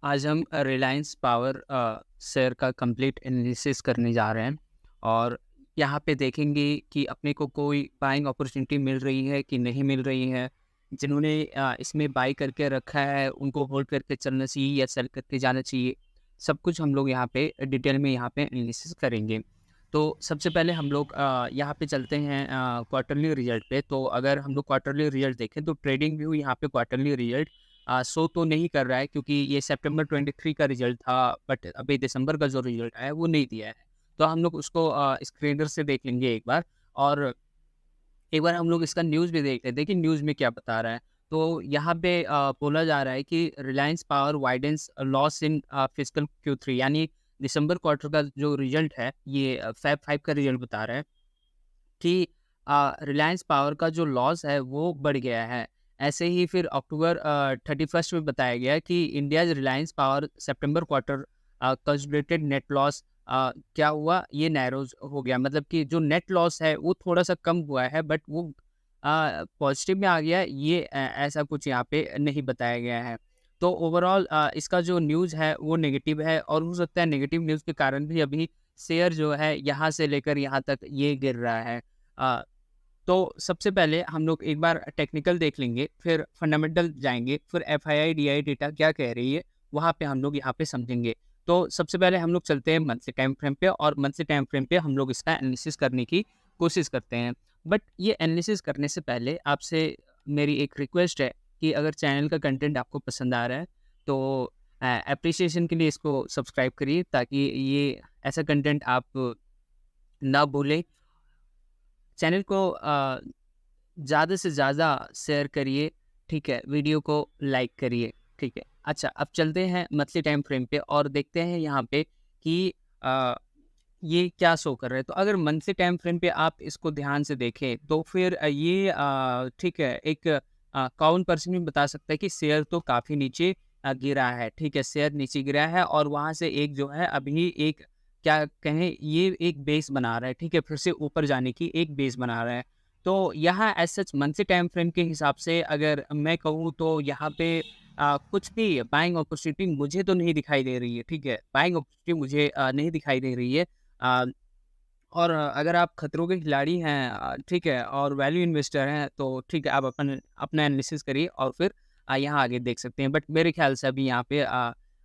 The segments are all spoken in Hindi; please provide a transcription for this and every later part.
आज हम रिलायंस पावर शेयर का कंप्लीट एनालिसिस करने जा रहे हैं और यहाँ पे देखेंगे कि अपने को कोई बाइंग अपॉर्चुनिटी मिल रही है कि नहीं मिल रही है। जिन्होंने इसमें बाई करके रखा है उनको होल्ड करके चलना चाहिए या सेल करके जाना चाहिए। सब कुछ हम लोग यहाँ पे डिटेल में यहाँ पे एनालिसिस करेंगे। तो सबसे पहले हम लोग यहाँ पे चलते हैं क्वार्टरली रिजल्ट पे। तो अगर हम लोग क्वार्टरली रिजल्ट देखें तो ट्रेडिंग व्यू यहाँ पे क्वार्टरली रिजल्ट शो तो नहीं कर रहा है क्योंकि ये सितंबर 23 का रिजल्ट था, बट अभी दिसंबर का जो रिजल्ट आया है वो नहीं दिया है। तो हम लोग उसको स्क्रीनर से देख लेंगे एक बार, और एक बार हम लोग इसका न्यूज़ भी देख लेते हैं कि न्यूज़ में क्या बता रहा है। तो यहाँ पे बोला जा रहा है कि Reliance power widens loss in fiscal Q3, यानी दिसंबर क्वार्टर का जो रिजल्ट है ये फ़ैब 5 का रिजल्ट बता रहा है कि रिलायंस पावर का जो लॉस है वो बढ़ गया है। ऐसे ही फिर अक्टूबर 31 में बताया गया कि इंडियाज़ रिलायंस पावर सितंबर क्वार्टर कंसोलिडेटेड नेट लॉस क्या हुआ, ये नैरोज़ हो गया। मतलब कि जो नेट लॉस है वो थोड़ा-सा कम हुआ है, बट वो पॉज़िटिव में आ गया है, ये ऐसा कुछ यहाँ पे नहीं बताया गया है। तो ओवरऑल इसका जो न्यूज़ है वो नेगेटिव है, और हो सकता है नेगेटिव न्यूज़ के कारण भी अभी शेयर जो है यहाँ से लेकर यहाँ तक ये गिर रहा है। अ, तो सबसे पहले हम लोग एक बार टेक्निकल देख लेंगे, फिर फंडामेंटल जाएँगे, फिर एफआईआई, डीआई डेटा क्या कह रही है, वहाँ पे हम लोग यहाँ पे समझेंगे। तो सबसे पहले हम लोग चलते हैं मंथली टाइम फ्रेम पे, और मंथली टाइम फ्रेम पे हम लोग इसका एनालिसिस करने की कोशिश करते हैं। बट ये एनालिसिस करने से पहले आपसे मेरी एक रिक्वेस्ट है कि अगर चैनल का कंटेंट आपको पसंद आ रहा है तो एप्रिसिएशन के लिए इसको सब्सक्राइब करिए, ताकि ये ऐसा कंटेंट आप ना भूलें। चैनल को ज़्यादा से ज़्यादा शेयर करिए, ठीक है? वीडियो को लाइक करिए, ठीक है? अच्छा, अब चलते हैं मंथली टाइम फ्रेम पे और देखते हैं यहाँ पे कि अ, ये क्या शो कर रहा है। तो अगर मंथली टाइम फ्रेम पे आप इसको ध्यान से देखें तो फिर ये ठीक है, एक कॉमन पर्सन भी बता सकता है कि शेयर तो काफ़ी नीचे गिरा है, ठीक है? शेयर नीचे गिरा है और वहाँ से एक जो है अभी एक क्या कहें, ये एक बेस बना रहा है, ठीक है? फिर से ऊपर जाने की एक बेस बना रहा है। तो यहाँ as such monthly time frame के हिसाब से अगर मैं कहूँ तो यहाँ पे कुछ भी बाइंग अपॉर्चुनिटी मुझे तो नहीं दिखाई दे रही है, ठीक है? बाइंग अपॉर्चुनिटी मुझे नहीं दिखाई दे रही है। अ, और अगर आप खतरों के खिलाड़ी हैं, ठीक है, और वैल्यू इन्वेस्टर हैं, तो ठीक है, आप अपना एनालिसिस करिए और फिर यहाँ आगे देख सकते हैं। बट मेरे ख्याल से अभी यहाँ पे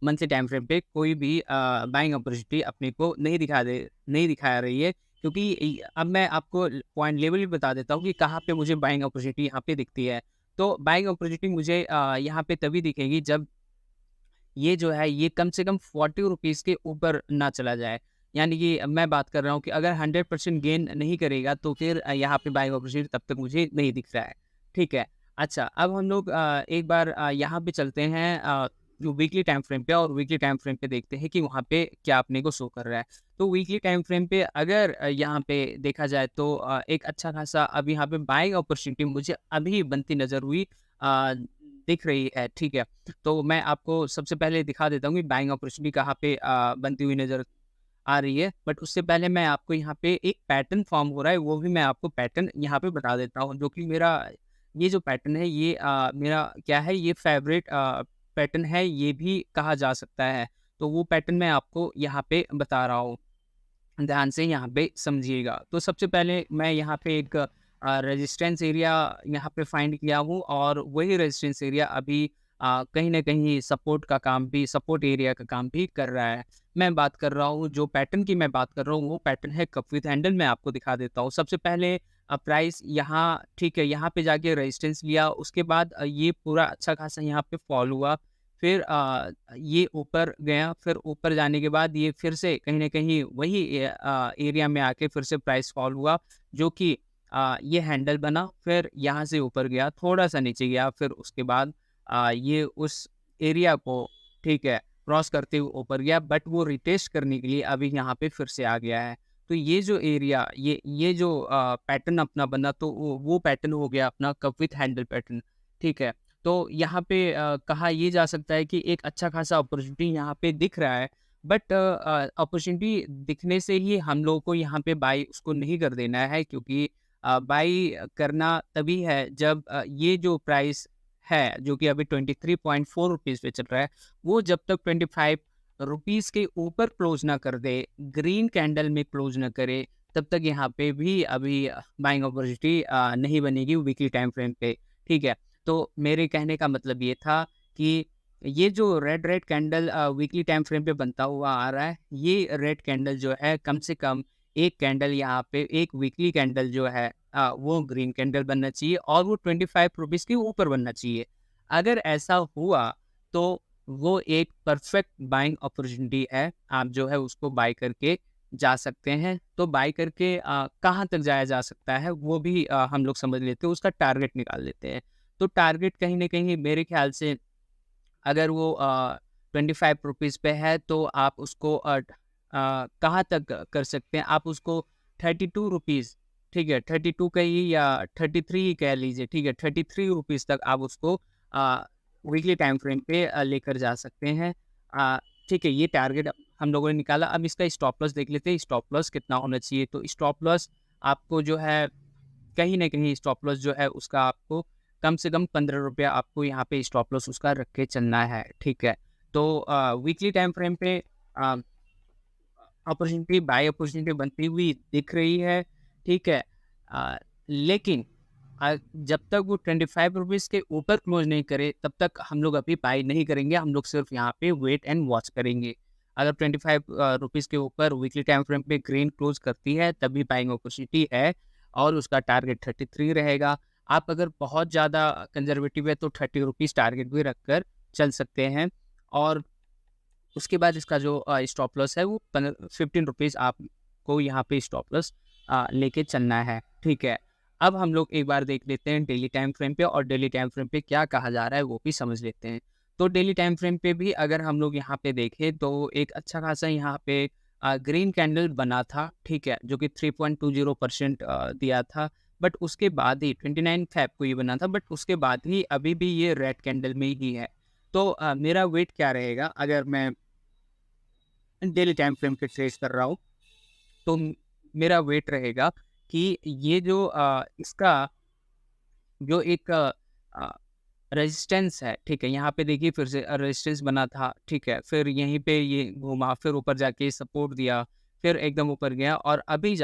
मंथली टाइम फ्रेम पे कोई भी बाइंग अपॉर्चुनिटी अपने को नहीं दिखा रही है, क्योंकि अब मैं आपको पॉइंट लेवल भी बता देता हूँ कि कहाँ पे मुझे बाइंग अपॉर्चुनिटी यहाँ पे दिखती है। तो बाइंग अपॉर्चुनिटी मुझे यहाँ पे तभी दिखेगी जब ये जो है ये कम से कम 40 रुपीज़ के ऊपर ना चला जाए। यानी कि मैं बात कर रहा हूँ कि अगर 100% गेन नहीं करेगा तो फिर यहाँ पे बाइंग अपॉर्चुनिटी तब तक मुझे नहीं दिख रहा है। ठीक है। अच्छा, अब हम लोग एक बार यहाँ पे चलते हैं जो वीकली टाइम फ्रेम पे, और वीकली टाइम फ्रेम पे देखते हैं कि वहाँ पे क्या अपने को शो कर रहा है। तो वीकली टाइम फ्रेम पे अगर यहाँ पे देखा जाए तो एक अच्छा खासा अब यहाँ पे बाइंग अपॉर्चुनिटी मुझे अभी बनती नज़र हुई अ, दिख रही है। ठीक है। तो मैं आपको सबसे पहले दिखा देता हूँ कि बाइंग अपॉर्चुनिटी कहाँ पे बनती हुई नज़र आ रही है। बट उससे पहले मैं आपको यहाँ पे एक पैटर्न फ़ॉर्म हो रहा है, वो भी मैं आपको पैटर्न यहाँ पे बता देता हूँ, जो कि मेरा ये जो पैटर्न है ये मेरा क्या है, ये फ़ेवरेट पैटर्न है, ये भी कहा जा सकता है। तो वो पैटर्न मैं आपको यहाँ पे बता रहा हूँ। ध्यान से यहाँ पे समझिएगा। तो सबसे पहले मैं यहाँ पे एक रेजिस्टेंस एरिया यहाँ पे फाइंड किया हूँ, और वही रेजिस्टेंस एरिया अभी कहीं न कहीं सपोर्ट एरिया का काम भी कर रहा है। मैं बात कर रहा हूँ, जो पैटर्न की मैं बात कर रहा हूँ वो पैटर्न है कप विथ हैंडल। मैं आपको दिखा देता हूँ। सबसे पहले प्राइस यहाँ ठीक है, यहाँ पे जाके रेजिस्टेंस लिया, उसके बाद ये पूरा अच्छा खासा यहाँ पे फॉल हुआ। फिर ये ऊपर गया, फिर ऊपर जाने के बाद ये फिर से कहीं न कहीं वही एरिया में आके फिर से प्राइस फॉल हुआ, जो कि ये हैंडल बना, फिर यहाँ से ऊपर गया, थोड़ा-सा नीचे गया, फिर उसके बाद ये उस एरिया को ठीक है, क्रॉस करते हुए ऊपर गया, बट वो रिटेस्ट करने के लिए अभी यहाँ पे फिर से आ गया है। तो ये जो एरिया ये जो पैटर्न अपना बना, तो वो पैटर्न हो गया अपना कप विथ हैंडल पैटर्न, ठीक है। तो यहाँ पे कहा ये जा सकता है कि एक अच्छा खासा अपॉर्चुनिटी यहाँ पे दिख रहा है, बट अपॉर्चुनिटी दिखने से ही हम लोगों को यहाँ पे बाई उसको नहीं कर देना है, क्योंकि बाई करना तभी है जब ये जो प्राइस है, जो कि अभी 23.4 रुपीज़ पे चल रहा है, वो जब तक 25 रुपीज़ के ऊपर क्लोज़ ना कर दे, ग्रीन कैंडल में क्लोज़ ना करे, तब तक यहाँ पे भी अभी बाइंग अपॉर्चुनिटी नहीं बनेगी वीकली टाइम फ्रेम पे, ठीक है? तो मेरे कहने का मतलब ये था कि ये जो red candle weekly time frame पे बनता हुआ आ रहा है, ये रेड कैंडल जो है कम से कम एक कैंडल यहाँ पे एक वीकली कैंडल जो है वो ग्रीन कैंडल बनना चाहिए और वो 25 रुपीज़ के ऊपर बनना चाहिए। अगर ऐसा हुआ तो वो एक परफेक्ट बाइंग अपॉर्चुनिटी है। आप जो है उसको बाय करके जा सकते हैं। तो बाय करके कहाँ तक जाया जा सकता है वो भी हम लोग समझ लेते हैं, उसका टारगेट निकाल लेते हैं। तो टारगेट कहीं न कहीं मेरे ख़्याल से अगर वो 25 रुपीज़ पे है तो आप उसको कहाँ तक कर सकते हैं? आप उसको 32 रुपीज़, ठीक है? 32 कहिए या 33 ही कह लीजिए, ठीक है? 33 रुपीज़ तक आप उसको वीकली टाइम फ्रेम पे लेकर जा सकते हैं। ठीक है, ये टारगेट हम लोगों ने निकाला। अब इसका स्टॉप लॉस देख लेते हैं, स्टॉप लॉस कितना होना चाहिए? तो स्टॉप लॉस आपको जो है कहीं न कहीं स्टॉप लॉस जो है उसका आपको कम से कम ₹15 आपको यहाँ पे स्टॉप लॉस उसका रख के चलना है, ठीक है? तो वीकली टाइम फ्रेम पे अ, अपॉर्च्युनिटी बाय अपॉर्च्युनिटी बनती हुई दिख रही है, ठीक है? लेकिन जब तक वो 25 रुपीज़ के ऊपर क्लोज़ नहीं करे, तब तक हम लोग अभी बाय नहीं करेंगे, हम लोग सिर्फ़ यहाँ पे वेट एंड वॉच करेंगे। अगर 25 रुपीज़ के ऊपर वीकली टाइम फ्रेम पे ग्रीन क्लोज़ करती है, तभी बाइंग अपॉर्च्युनिटी है और उसका टारगेट 33 रहेगा। आप अगर बहुत ज़्यादा कंज़र्वेटिव है, तो 30 रुपीज़ टारगेट भी रखकर चल सकते हैं और उसके बाद इसका जो स्टॉप लॉस है वो 15 रुपीज़ आपको यहाँ पे स्टॉप लॉस लेके चलना है, ठीक है। अब हम लोग एक बार देख लेते हैं डेली टाइम फ्रेम पे और डेली टाइम फ्रेम पे क्या कहा जा रहा है वो भी समझ लेते हैं। तो डेली टाइम फ्रेम पे भी अगर हम लोग यहाँ पे देखें तो एक अच्छा खासा यहाँ पे ग्रीन कैंडल बना था, ठीक है, जो कि 3.20% दिया था। बट उसके बाद ही 29 फ़ेब को ये बना था, बट उसके बाद ही अभी भी ये रेड कैंडल में ही है। तो मेरा वेट क्या रहेगा अगर मैं डेली टाइम फ्रेम पे ट्रेस कर रहा हूँ, तो मेरा वेट रहेगा कि ये जो इसका जो एक रेजिस्टेंस है, ठीक है? यहाँ पे देखिए फिर से रेजिस्टेंस बना था, ठीक है? फिर यहीं पे ये घूमा, फिर ऊपर जाके सपोर्ट दिया, फिर एकदम ऊपर गया और अभी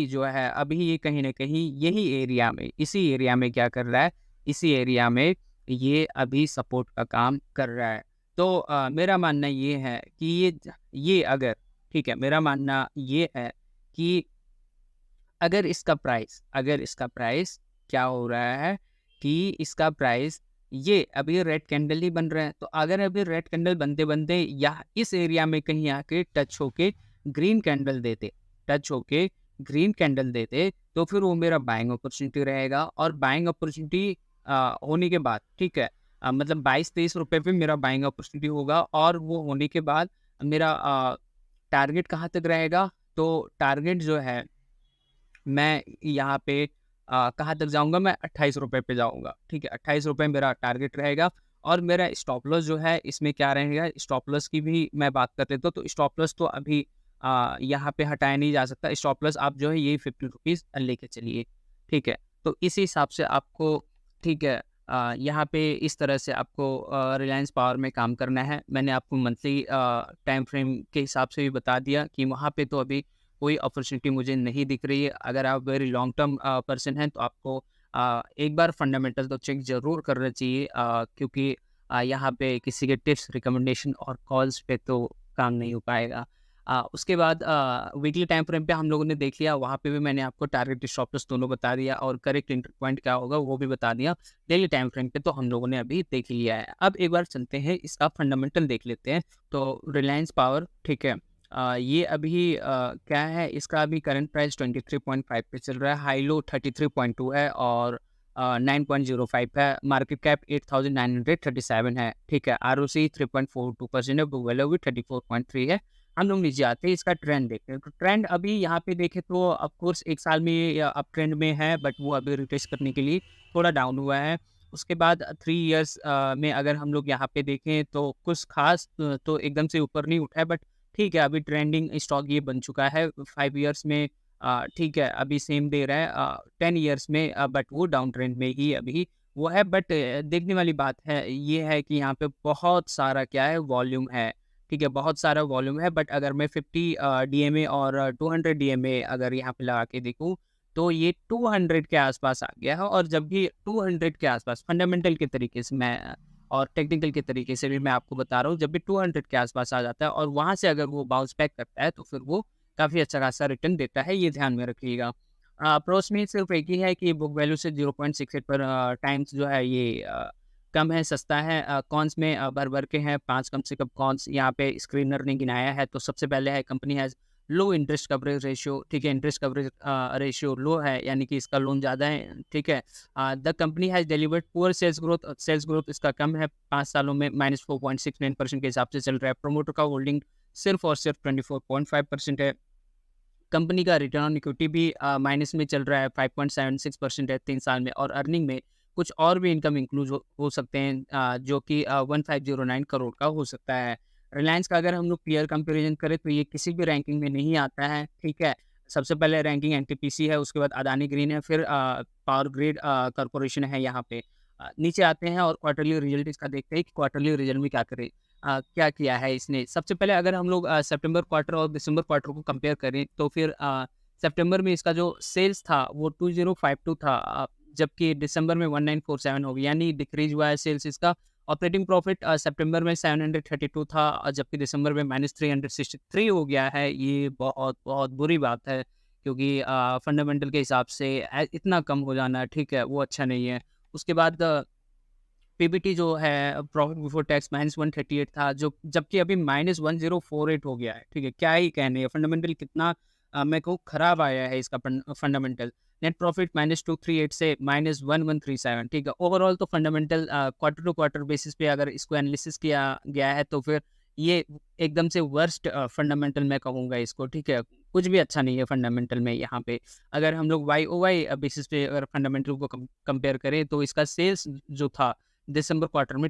जो है, अभी ये कहीं न कहीं यही एरिया में, इसी एरिया में क्या कर रहा है, इसी एरिया में ये अभी सपोर्ट का काम कर रहा है। तो मेरा मानना ये है कि ये अगर ठीक है, मेरा मानना ये है कि अगर इसका प्राइस क्या हो रहा है कि इसका प्राइस ये अभी रेड कैंडल ही बन रहा है, तो अगर अभी रेड कैंडल बनते-बनते या इस एरिया में कहीं आके ग्रीन कैंडल देते टच होके ग्रीन कैंडल देते, तो फिर वो मेरा बाइंग अपॉर्चुनिटी रहेगा और बाइंग अपॉर्चुनिटी होने के बाद, ठीक है? मतलब 22-23 रुपए पे मेरा बाइंग अपॉर्चुनिटी होगा और वो होने के बाद मेरा टारगेट कहाँ तक रहेगा? तो टारगेट जो है मैं यहाँ पे कहाँ तक जाऊँगा, मैं ₹28 पे जाऊँगा, ठीक है? ₹28 मेरा टारगेट रहेगा और मेरा स्टॉप लॉस जो है इसमें क्या रहेगा, स्टॉप लॉस की भी मैं बात कर लेता हूँ, तो स्टॉप लॉस तो अभी यहाँ पे हटाया नहीं जा सकता, स्टॉप लॉस आप जो है यही ₹50 लेके चलिए, ठीक है? तो इस हिसाब से आपको ठीक है यहाँ पे इस तरह से आपको रिलायंस पावर में काम करना है। मैंने आपको मंथली टाइम फ्रेम के हिसाब से भी बता दिया कि वहाँ पे तो अभी कोई अपॉर्चुनिटी मुझे नहीं दिख रही है। अगर आप वेरी लॉन्ग टर्म पर्सन हैं तो आपको एक बार फंडामेंटल तो चेक ज़रूर करना चाहिए क्योंकि यहाँ पे किसी के टिप्स, रिकमेंडेशन और कॉल्स पे तो काम नहीं हो पाएगा। उसके बाद वीकली टाइम फ्रेम पे हम लोगों ने देख लिया, वहाँ पे भी मैंने आपको टारगेट स्टॉप लॉस दोनों बता दिया और करेक्ट एंट्री पॉइंट क्या होगा वो भी बता दिया। डेली टाइम फ्रेम पे तो हम लोगों ने अभी देख लिया है। अब एक बार चलते हैं इसका फंडामेंटल देख लेते हैं। तो रिलायंस पावर ठीक है ये अभी क्या है इसका अभी करंट प्राइस 23.5 पे चल रहा है, हाई लो 33.2 है और 9.05 है, मार्केट कैप 8,937 है, ठीक है। आरओसी 3.42% है, बुक वैल्यू भी 34.3 है। हम लोग नीचे आते हैं, इसका ट्रेंड देखते हैं। तो ट्रेंड अभी यहाँ पे देखें तो ऑफ कोर्स 1 साल में ये अप ट्रेंड में है, बट वो अभी रिटेस्ट करने के लिए थोड़ा डाउन हुआ है। उसके बाद 3 इयर्स में अगर हम लोग यहाँ पे देखें तो कुछ खास तो एकदम से ऊपर नहीं उठा है, बट ठीक है, अभी ट्रेंडिंग स्टॉक ये बन चुका है 5 इयर्स में ठीक है, अभी सेम दे रहा है 10 इयर्स में बट वो डाउन ट्रेंड में ही अभी वो है, बट देखने वाली बात है ये है कि यहाँ पे बहुत सारा क्या है वॉल्यूम है, ठीक है? बहुत सारा वॉल्यूम है, बट अगर मैं 50 डीएमए और 200 डीएमए अगर यहाँ पे लगा के देखूँ, तो ये 200 के आस-पास आ गया है। और जब भी 200 के आस-पास फंडामेंटल के तरीके से मैं और टेक्निकल के तरीके से भी मैं आपको बता रहा हूँ, जब भी 200 के आस-पास आ जाता है और वहाँ से अगर वो बाउंस बैक करता है, तो फिर वो काफ़ी अच्छा खासा रिटर्न देता है, ये ध्यान में रखिएगा। प्रोस में सिर्फ एक ही है कि बुक वैल्यू से 0.68 पर टाइम्स जो है ये कम है, सस्ता है। कॉन्स में भर-भर के हैं, 5 कम से कम कॉन्स यहाँ पे स्क्रीनर ने गिनाया है। तो सबसे पहले है company has low interest coverage ratio, ठीक है? इंटरेस्ट कवरेज रेशियो लो है, यानी कि इसका लोन ज़्यादा है, ठीक है? The company has delivered poor sales growth इसका कम है, 5 सालों में -4.69% के हिसाब से चल रहा है। प्रोमोटर का होल्डिंग सिर्फ और सिर्फ 24.5% है। कंपनी का रिटर्न ऑन इक्विटी भी माइनस में चल रहा है, 5.76% है 3 साल में। और अर्निंग में कुछ और भी इनकम इंक्लूड हो सकते हैं, जो कि 1509 करोड़ का हो सकता है। रिलायंस का अगर हम लोग पीयर कंपैरिजन करें तो ये किसी भी रैंकिंग में नहीं आता है, ठीक है? सबसे पहले रैंकिंग एनटीपीसी है, उसके बाद अदानी ग्रीन है, फिर पावर ग्रिड कॉर्पोरेशन है यहाँ पे। नीचे आते हैं और क्वार्टरली रिजल्ट इसका देखते हैं कि क्वार्टरली रिजल्ट में क्या किया है इसने। सबसे पहले अगर हम लोग सितंबर क्वार्टर और दिसंबर क्वार्टर को कंपेयर करें, तो फिर सितंबर में इसका जो सेल्स था वो 2052 था, जबकि दिसंबर में 1947 हो गया, यानी डिक्रीज हुआ है सेल्स इसका। ऑपरेटिंग प्रॉफिट सितंबर में 732 था, जबकि दिसंबर में -363 हो गया है। ये बहुत बहुत बुरी बात है, क्योंकि फंडामेंटल के हिसाब से इतना कम हो जाना, ठीक है, वो अच्छा नहीं है। उसके बाद पीबीटी जो है, प्रॉफिट बिफोर टैक्स -138 था, जो जबकि अभी -1048 हो गया है, ठीक है? क्या ही कहने हैं, फंडामेंटल कितना मैं कहूँ खराब आया है इसका फंडामेंटल। नेट प्रॉफिट -238 से -1137, ठीक है? ओवरऑल तो fundamental quarter to quarter basis पे अगर इसको एनालिसिस किया गया है, तो फिर ये एकदम से वर्स्ट फंडामेंटल मैं कहूँगा इसको, ठीक है? कुछ भी अच्छा नहीं है फंडामेंटल में यहाँ पे। अगर हम लोग वाई-ओ-वाई बेसिस पे अगर फंडामेंटल को कंपेयर करें, तो इसका सेल्स जो था दिसंबर क्वार्टर में,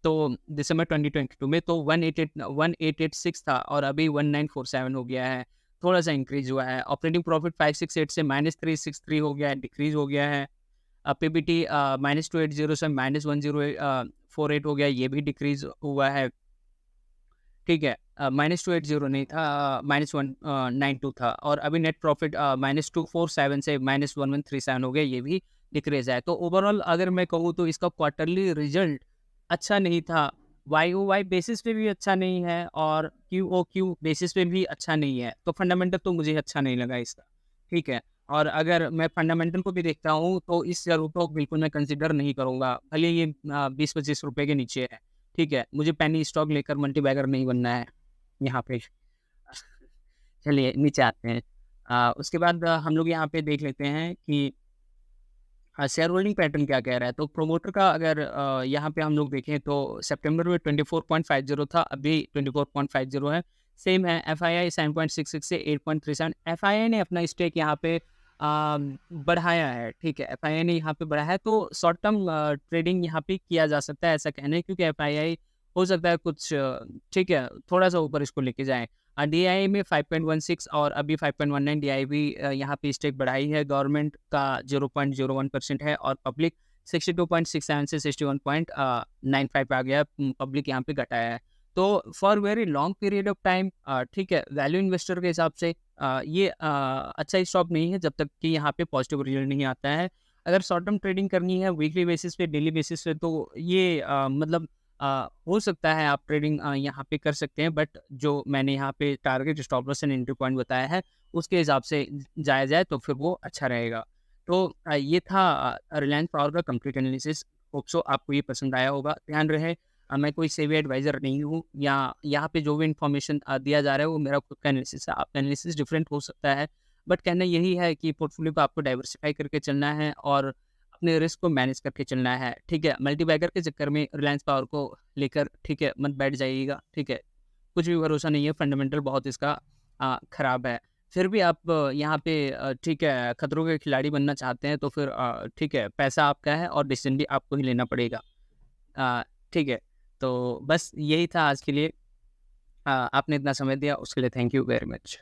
तो दिसंबर 2022 में तो 1886 था और अभी 1947 हो गया है, थोड़ा-सा इंक्रीज़ हुआ है। ऑपरेटिंग प्रॉफिट 568 से -363 हो गया है, डिक्रीज़ हो गया है। पीबीटी -280 से -1048 हो गया, ये भी डिक्रीज़ हुआ है। ठीक है। -280 नहीं था, -192 था। और अभी नेट प्रॉफ़िट -247 से -1137 हो गया, ये भी डिक्रीज़ है। तो ओवरऑल अगर मैं कहूँ तो इसका क्वार्टरली रिज़ल्ट अच्छा नहीं था, वाई-ओ-वाई बेसिस पे भी अच्छा नहीं है और क्यू-ओ-क्यू बेसिस पे भी अच्छा नहीं है। तो फंडामेंटल तो मुझे अच्छा नहीं लगा इसका, ठीक है। और अगर मैं फंडामेंटल को भी देखता हूँ तो इस शेयर को बिल्कुल मैं कंसिडर नहीं करूँगा, भले ये ₹20-25 के नीचे है। ठीक है, मुझे पेनी स्टॉक लेकर मल्टी बैगर नहीं बनना है यहाँ पे। चलिए नीचे आते हैं। उसके बाद हम लोग यहाँ पे देख लेते हैं कि शेयर होल्डिंग पैटर्न क्या कह रहा है। तो प्रोमोटर का अगर यहाँ पे हम लोग देखें तो सितंबर में 24.50 था, अभी 24.50 है। सेम है एफआईआई 7.66 से 8.37। एफआईआई ने अपना स्टेक यहाँ पे बढ़ाया है, ठीक है। एफआईआई ने यहाँ पे बढ़ाया है, तो शॉर्ट टर्म ट्रेडिंग यहाँ पे किया जा सकता है, ऐसा कहना है, क्योंकि एफआईआई हो सकता है कुछ ठीक है, थोड़ा-सा ऊपर इसको लेके जाएँ। डीआई में 5.16 और अभी 5.19 डीआई भी यहाँ पे स्टेक बढ़ाई है। गवर्नमेंट का 0.01% है और पब्लिक 62.67 से 61.95 आ गया। पब्लिक यहाँ पे घटाया है। तो for very long period of time ठीक है, वैल्यू इन्वेस्टर के हिसाब से ये अच्छा स्टॉक नहीं है जब तक कि यहाँ पे पॉजिटिव रिजल्ट नहीं आता है। अगर शॉर्ट टर्म ट्रेडिंग करनी है वीकली बेसिस पे, डेली बेसिस पे, तो ये मतलब हो सकता है आप ट्रेडिंग यहाँ पे कर सकते हैं, बट जो मैंने यहाँ पे target stop loss and entry point बताया है, उसके हिसाब से जाया जाए तो फिर वो अच्छा रहेगा। तो ये था रिलायंस पावर का कंप्लीट एनालिसिस। होप सो आपको ये पसंद आया होगा। ध्यान रहे मैं कोई सेबी एडवाइज़र नहीं हूँ, या यहाँ पे जो भी इन्फॉर्मेशन दिया जा रहा है वो मेरा खुद का एनालिसिस है। आपका एनालिसिस डिफरेंट हो सकता है, बट कहना यही है कि पोर्टफोलियो को आपको डाइवर्सिफ़ाई करके चलना है और अपने रिस्क को मैनेज करके चलना है, ठीक है? मल्टीबैगर के चक्कर में रिलायंस पावर को लेकर, ठीक है, मत बैठ जाइएगा, ठीक है? कुछ भी भरोसा नहीं है, फंडामेंटल बहुत इसका खराब है। फिर भी आप यहाँ पे ठीक है, खतरों के खिलाड़ी बनना चाहते हैं तो फिर ठीक है, पैसा आपका है और डिसीज़न भी आपको ही लेना पड़ेगा। अ, ठीक है, तो बस यही था आज के लिए। आपने इतना समय दिया उसके लिए थैंक यू वेरी मच।